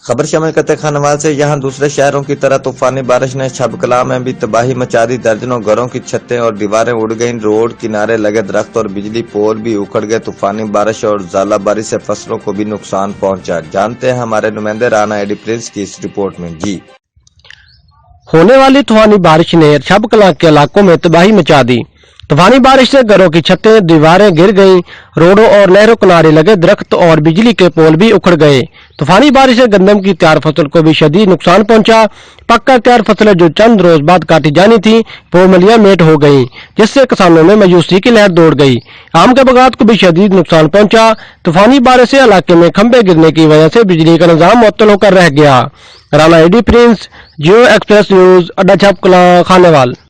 खबर शामिल करते खानेवाल से। यहाँ दूसरे शहरों की तरह तूफानी बारिश ने छिब कलां में भी तबाही मचा दी। दर्जनों घरों की छतें और दीवारें उड़ गईं। रोड किनारे लगे दरख्त और बिजली पोल भी उखड़ गए। तूफानी बारिश और ज़ालाबारी से फसलों को भी नुकसान पहुंचा। जानते हैं हमारे नुमाइंदे राना एडी प्रिंस की इस रिपोर्ट में। जी, होने वाली तूफानी बारिश ने छिब कलां के इलाकों में तबाही मचा दी। तूफानी बारिश से घरों की छतें दीवारें गिर गईं। रोडों और नहरों किनारे लगे दरख्त और बिजली के पोल भी उखड़ गए। तूफानी बारिश से गंदम की तैयार फसल को भी शदीद नुकसान पहुंचा। पक्का तैयार फसलें जो चंद रोज बाद काटी जानी थी वो मलिया मेट हो गई, जिससे किसानों में मायूसी की लहर दौड़ गई। आम के बागात को भी शदीद नुकसान पहुंचा। तूफानी बारिश से इलाके में खंभे गिरने की वजह से बिजली का निजाम मुअत्तल होकर रह गया। राना एडी प्रिंस, जियो एक्सप्रेस न्यूज, अड्डा छिब कलां, खानेवाल।